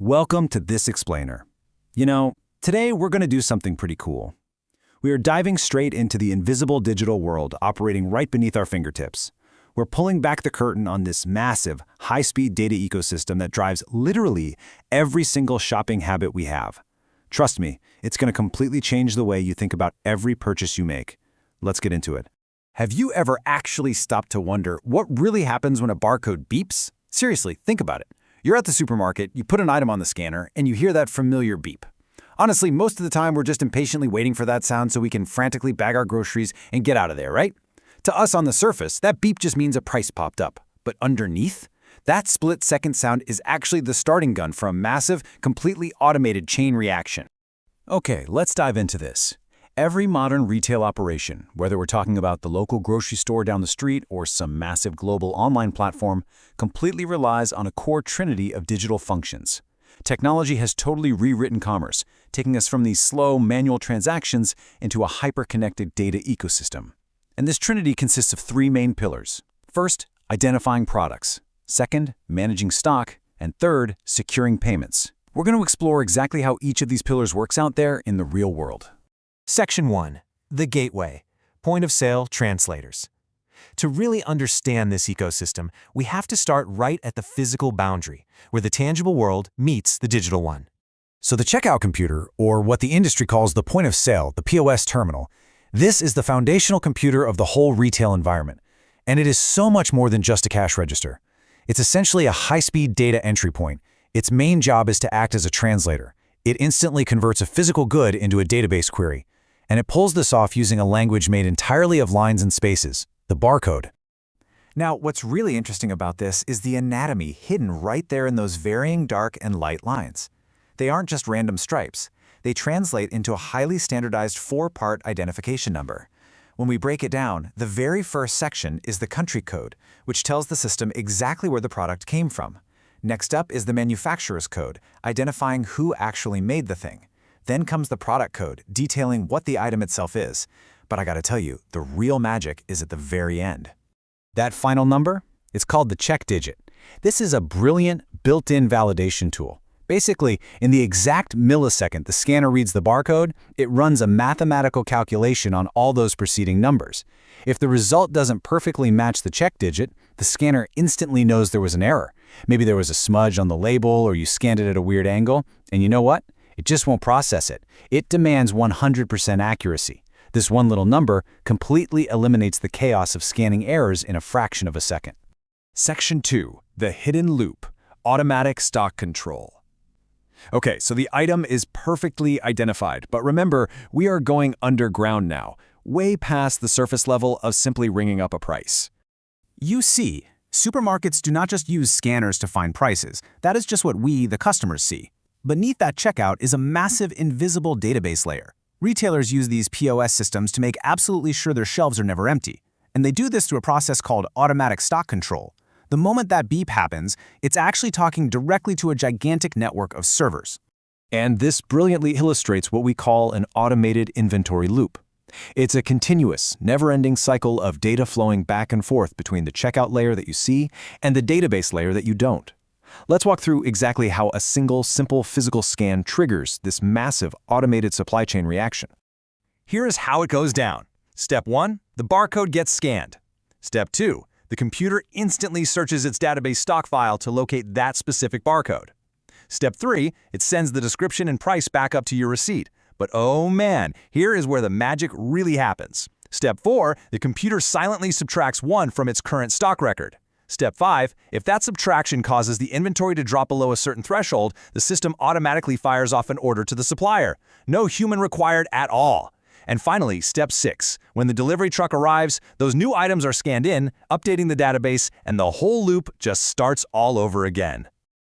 Welcome to this explainer. Today we're going to do something pretty cool. We are diving straight into the invisible digital world operating right beneath our fingertips. We're pulling back the curtain on this massive, high-speed data ecosystem that drives literally every single shopping habit we have. Trust me, it's going to completely change the way you think about every purchase you make. Let's get into it. Have you ever actually stopped to wonder what really happens when a barcode beeps? Seriously, think about it. You're at the supermarket, you put an item on the scanner, and you hear that familiar beep. Honestly, most of the time we're just impatiently waiting for that sound so we can frantically bag our groceries and get out of there, right? To us on the surface, that beep just means a price popped up. But underneath, that split-second sound is actually the starting gun for a massive, completely automated chain reaction. Okay, let's dive into this. Every modern retail operation, whether we're talking about the local grocery store down the street or some massive global online platform, completely relies on a core trinity of digital functions. Technology has totally rewritten commerce, taking us from these slow, manual transactions into a hyper-connected data ecosystem. And this trinity consists of three main pillars. First, identifying products. Second, managing stock. And third, securing payments. We're going to explore exactly how each of these pillars works out there in the real world. Section 1. The Gateway. Point of Sale Translators. To really understand this ecosystem, we have to start right at the physical boundary, where the tangible world meets the digital one. So the checkout computer, or what the industry calls the point of sale, the POS terminal, this is the foundational computer of the whole retail environment. And it is so much more than just a cash register. It's essentially a high-speed data entry point. Its main job is to act as a translator. It instantly converts a physical good into a database query. And it pulls this off using a language made entirely of lines and spaces, the barcode. Now, what's really interesting about this is the anatomy hidden right there in those varying dark and light lines. They aren't just random stripes. They translate into a highly standardized 4-part identification number. When we break it down, the very first section is the country code, which tells the system exactly where the product came from. Next up is the manufacturer's code, identifying who actually made the thing. Then comes the product code, detailing what the item itself is. But I gotta tell you, the real magic is at the very end. That final number? It's called the check digit. This is a brilliant, built-in validation tool. Basically, in the exact millisecond the scanner reads the barcode, it runs a mathematical calculation on all those preceding numbers. If the result doesn't perfectly match the check digit, the scanner instantly knows there was an error. Maybe there was a smudge on the label or you scanned it at a weird angle, and you know what? It just won't process it. It demands 100% accuracy. This one little number completely eliminates the chaos of scanning errors in a fraction of a second. Section 2. The Hidden Loop. Automatic Stock Control. Okay, so the item is perfectly identified, but remember, we are going underground now, way past the surface level of simply ringing up a price. You see, supermarkets do not just use scanners to find prices. That is just what we, the customers, see. Beneath that checkout is a massive invisible database layer. Retailers use these POS systems to make absolutely sure their shelves are never empty. And they do this through a process called automatic stock control. The moment that beep happens, it's actually talking directly to a gigantic network of servers. And this brilliantly illustrates what we call an automated inventory loop. It's a continuous, never-ending cycle of data flowing back and forth between the checkout layer that you see and the database layer that you don't. Let's walk through exactly how a single, simple physical scan triggers this massive automated supply chain reaction. Here is how it goes down. Step 1, the barcode gets scanned. Step 2, the computer instantly searches its database stock file to locate that specific barcode. Step 3, it sends the description and price back up to your receipt. But oh man, here is where the magic really happens. Step 4, the computer silently subtracts 1 from its current stock record. Step 5, if that subtraction causes the inventory to drop below a certain threshold, the system automatically fires off an order to the supplier. No human required at all. And finally, Step 6, when the delivery truck arrives, those new items are scanned in, updating the database, and the whole loop just starts all over again.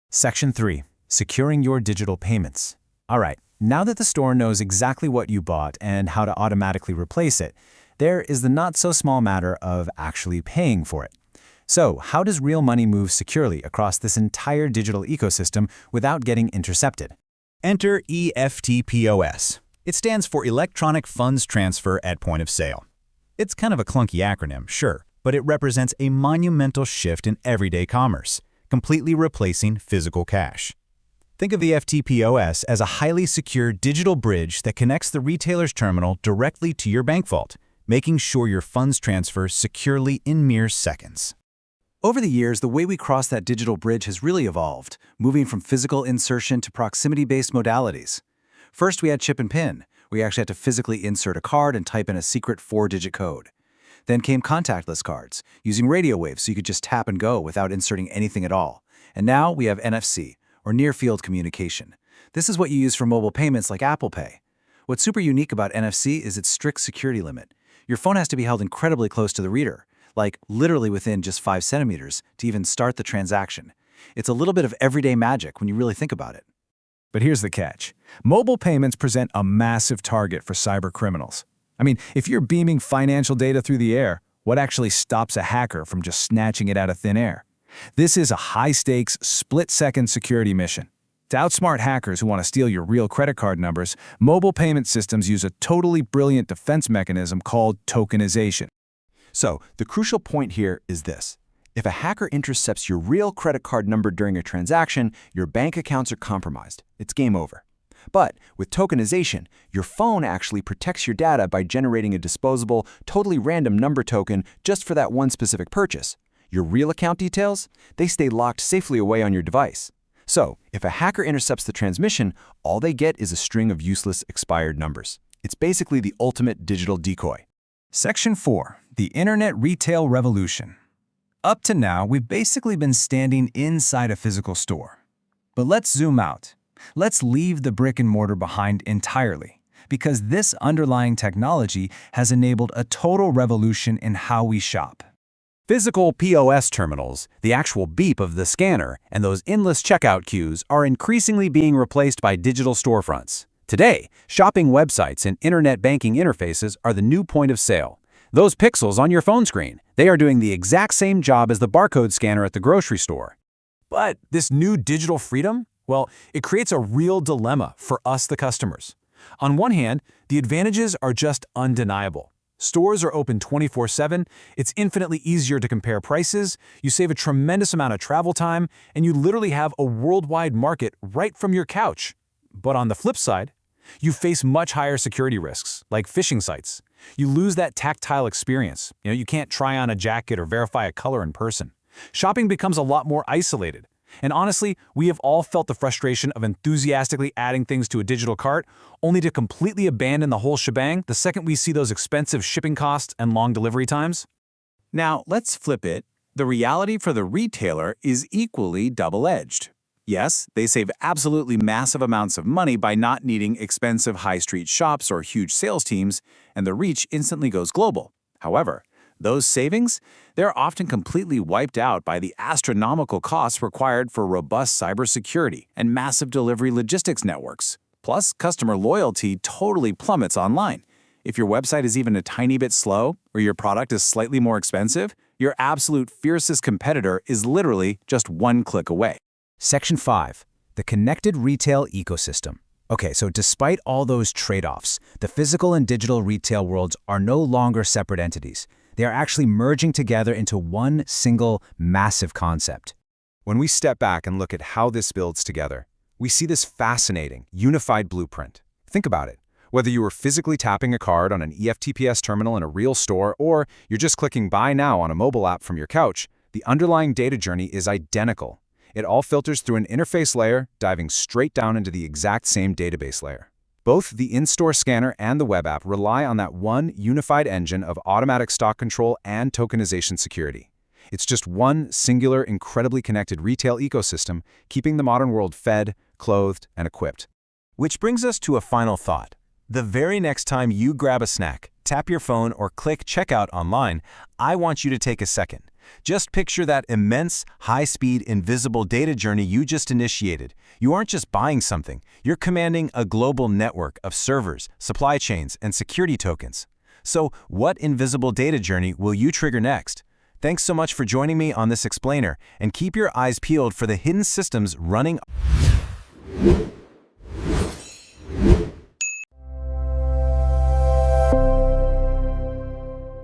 Section 3. Securing your digital payments. All right, now that the store knows exactly what you bought and how to automatically replace it, there is the not-so-small matter of actually paying for it. So, how does real money move securely across this entire digital ecosystem without getting intercepted? Enter EFT POS. It stands for Electronic Funds Transfer at Point of Sale. It's kind of a clunky acronym, sure, but it represents a monumental shift in everyday commerce, completely replacing physical cash. Think of the FTPOS as a highly secure digital bridge that connects the retailer's terminal directly to your bank vault, making sure your funds transfer securely in mere seconds. Over the years, the way we cross that digital bridge has really evolved, moving from physical insertion to proximity-based modalities. First, we had chip and PIN. We actually had to physically insert a card and type in a secret 4-digit code. Then came contactless cards, using radio waves so you could just tap and go without inserting anything at all. And now we have NFC, or near-field communication. This is what you use for mobile payments like Apple Pay. What's super unique about NFC is its strict security limit. Your phone has to be held incredibly close to the reader, like literally within just 5 centimeters, to even start the transaction. It's a little bit of everyday magic when you really think about it. But here's the catch. Mobile payments present a massive target for cyber criminals. I mean, if you're beaming financial data through the air, what actually stops a hacker from just snatching it out of thin air? This is a high-stakes, split-second security mission. To outsmart hackers who want to steal your real credit card numbers, mobile payment systems use a totally brilliant defense mechanism called tokenization. So, the crucial point here is this. If a hacker intercepts your real credit card number during a transaction, your bank accounts are compromised. It's game over. But with tokenization, your phone actually protects your data by generating a disposable, totally random number token just for that one specific purchase. Your real account details, they stay locked safely away on your device. So, if a hacker intercepts the transmission, all they get is a string of useless expired numbers. It's basically the ultimate digital decoy. Section 4. The Internet Retail Revolution. Up to now, we've basically been standing inside a physical store. But let's zoom out. Let's leave the brick and mortar behind entirely, because this underlying technology has enabled a total revolution in how we shop. Physical POS terminals, the actual beep of the scanner, and those endless checkout queues are increasingly being replaced by digital storefronts. Today, shopping websites and internet banking interfaces are the new point of sale. Those pixels on your phone screen, they are doing the exact same job as the barcode scanner at the grocery store. But this new digital freedom, well, it creates a real dilemma for us, the customers. On one hand, the advantages are just undeniable. Stores are open 24/7, it's infinitely easier to compare prices, you save a tremendous amount of travel time, and you literally have a worldwide market right from your couch. But on the flip side, you face much higher security risks, like phishing sites. You lose that tactile experience. You can't try on a jacket or verify a color in person. Shopping becomes a lot more isolated. And honestly, we have all felt the frustration of enthusiastically adding things to a digital cart, only to completely abandon the whole shebang the second we see those expensive shipping costs and long delivery times. Now, let's flip it. The reality for the retailer is equally double-edged. Yes, they save absolutely massive amounts of money by not needing expensive high-street shops or huge sales teams, and the reach instantly goes global. However, those savings, they're often completely wiped out by the astronomical costs required for robust cybersecurity and massive delivery logistics networks. Plus, customer loyalty totally plummets online. If your website is even a tiny bit slow or your product is slightly more expensive, your absolute fiercest competitor is literally just one click away. Section 5. The Connected Retail Ecosystem. Okay, so despite all those trade-offs, the physical and digital retail worlds are no longer separate entities. They are actually merging together into one single, massive concept. When we step back and look at how this builds together, we see this fascinating, unified blueprint. Think about it. Whether you were physically tapping a card on an EFTPS terminal in a real store, or you're just clicking Buy Now on a mobile app from your couch, the underlying data journey is identical. It all filters through an interface layer, diving straight down into the exact same database layer. Both the in-store scanner and the web app rely on that one unified engine of automatic stock control and tokenization security. It's just one singular, incredibly connected retail ecosystem, keeping the modern world fed, clothed, and equipped. Which brings us to a final thought. The very next time you grab a snack, tap your phone, or click checkout online, I want you to take a second. Just picture that immense, high-speed, invisible data journey you just initiated. You aren't just buying something, you're commanding a global network of servers, supply chains, and security tokens. So, what invisible data journey will you trigger next? Thanks so much for joining me on this explainer, and keep your eyes peeled for the hidden systems running.